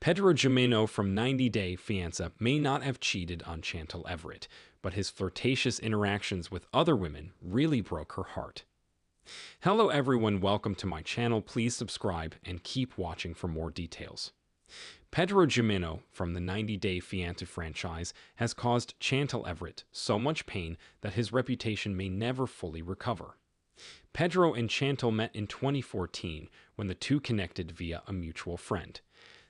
Pedro Jimeno from 90 Day Fiancé may not have cheated on Chantel Everett, but his flirtatious interactions with other women really broke her heart. Hello everyone, welcome to my channel. Please subscribe and keep watching for more details. Pedro Jimeno from the 90 Day Fiancé franchise has caused Chantel Everett so much pain that his reputation may never fully recover. Pedro and Chantel met in 2014 when the two connected via a mutual friend.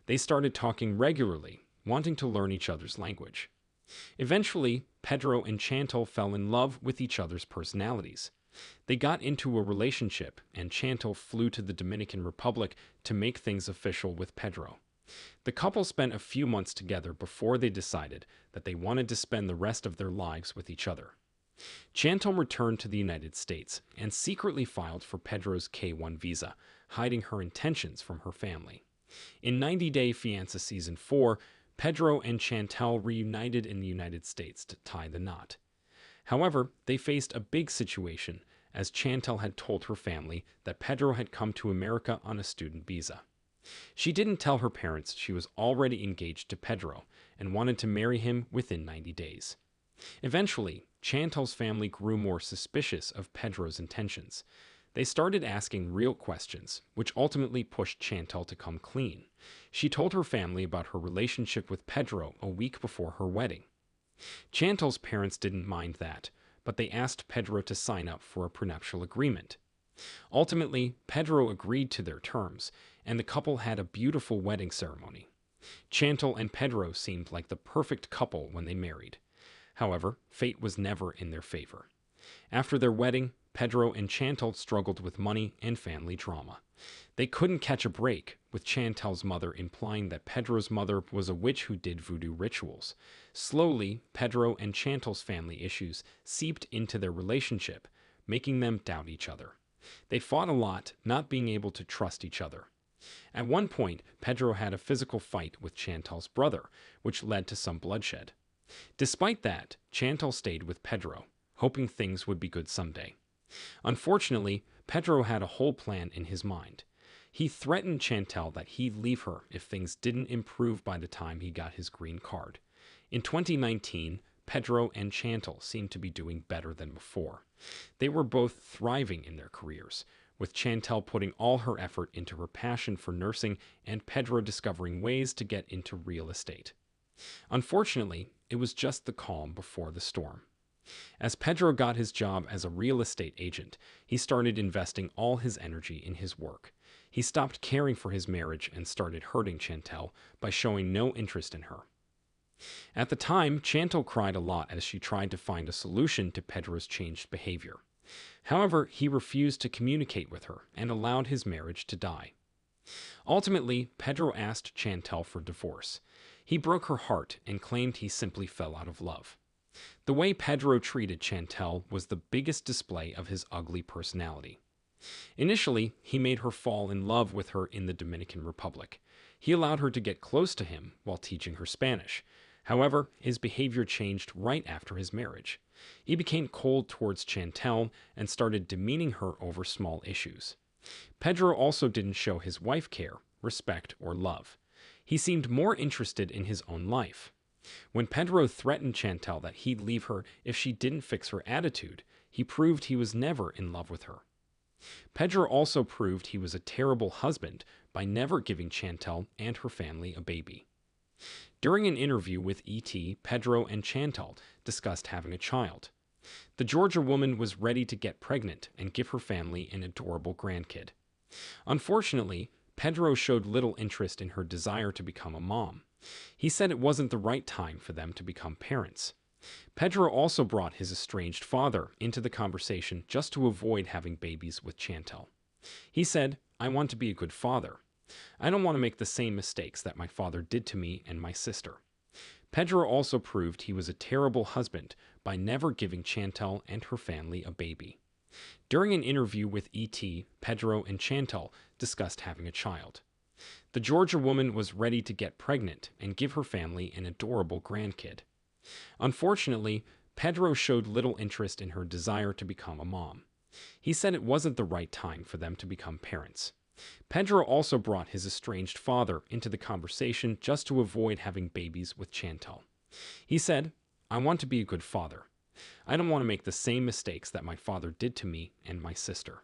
They started talking regularly, wanting to learn each other's language. Eventually, Pedro and Chantel fell in love with each other's personalities. They got into a relationship, and Chantel flew to the Dominican Republic to make things official with Pedro. The couple spent a few months together before they decided that they wanted to spend the rest of their lives with each other. Chantel returned to the United States and secretly filed for Pedro's K-1 visa, hiding her intentions from her family. In 90 Day Fiancé Season 4, Pedro and Chantel reunited in the United States to tie the knot. However, they faced a big situation, as Chantel had told her family that Pedro had come to America on a student visa. She didn't tell her parents she was already engaged to Pedro and wanted to marry him within 90 days. Eventually, Chantel's family grew more suspicious of Pedro's intentions. They started asking real questions, which ultimately pushed Chantel to come clean. She told her family about her relationship with Pedro a week before her wedding. Chantel's parents didn't mind that, but they asked Pedro to sign up for a prenuptial agreement. Ultimately, Pedro agreed to their terms, and the couple had a beautiful wedding ceremony. Chantel and Pedro seemed like the perfect couple when they married. However, fate was never in their favor. After their wedding, Pedro and Chantel struggled with money and family drama. They couldn't catch a break, with Chantel's mother implying that Pedro's mother was a witch who did voodoo rituals. Slowly, Pedro and Chantel's family issues seeped into their relationship, making them doubt each other. They fought a lot, not being able to trust each other. At one point, Pedro had a physical fight with Chantel's brother, which led to some bloodshed. Despite that, Chantel stayed with Pedro, hoping things would be good someday. Unfortunately, Pedro had a whole plan in his mind. He threatened Chantel that he'd leave her if things didn't improve by the time he got his green card. In 2019, Pedro and Chantel seemed to be doing better than before. They were both thriving in their careers, with Chantel putting all her effort into her passion for nursing and Pedro discovering ways to get into real estate. Unfortunately, it was just the calm before the storm. As Pedro got his job as a real estate agent, he started investing all his energy in his work. He stopped caring for his marriage and started hurting Chantel by showing no interest in her. At the time, Chantel cried a lot as she tried to find a solution to Pedro's changed behavior. However, he refused to communicate with her and allowed his marriage to die. Ultimately, Pedro asked Chantel for divorce. He broke her heart and claimed he simply fell out of love. The way Pedro treated Chantel was the biggest display of his ugly personality. Initially, he made her fall in love with her in the Dominican Republic. He allowed her to get close to him while teaching her Spanish. However, his behavior changed right after his marriage. He became cold towards Chantel and started demeaning her over small issues. Pedro also didn't show his wife care, respect, or love. He seemed more interested in his own life. When Pedro threatened Chantel that he'd leave her if she didn't fix her attitude, he proved he was never in love with her. Pedro also proved he was a terrible husband by never giving Chantel and her family a baby. During an interview with ET, Pedro and Chantel discussed having a child. The Georgia woman was ready to get pregnant and give her family an adorable grandkid. Unfortunately, Pedro showed little interest in her desire to become a mom. He said it wasn't the right time for them to become parents. Pedro also brought his estranged father into the conversation just to avoid having babies with Chantel. He said, "I want to be a good father. I don't want to make the same mistakes that my father did to me and my sister." Pedro also proved he was a terrible husband by never giving Chantel and her family a baby. During an interview with ET, Pedro and Chantel discussed having a child. The Georgia woman was ready to get pregnant and give her family an adorable grandkid. Unfortunately, Pedro showed little interest in her desire to become a mom. He said it wasn't the right time for them to become parents. Pedro also brought his estranged father into the conversation just to avoid having babies with Chantel. He said, "I want to be a good father. I don't want to make the same mistakes that my father did to me and my sister."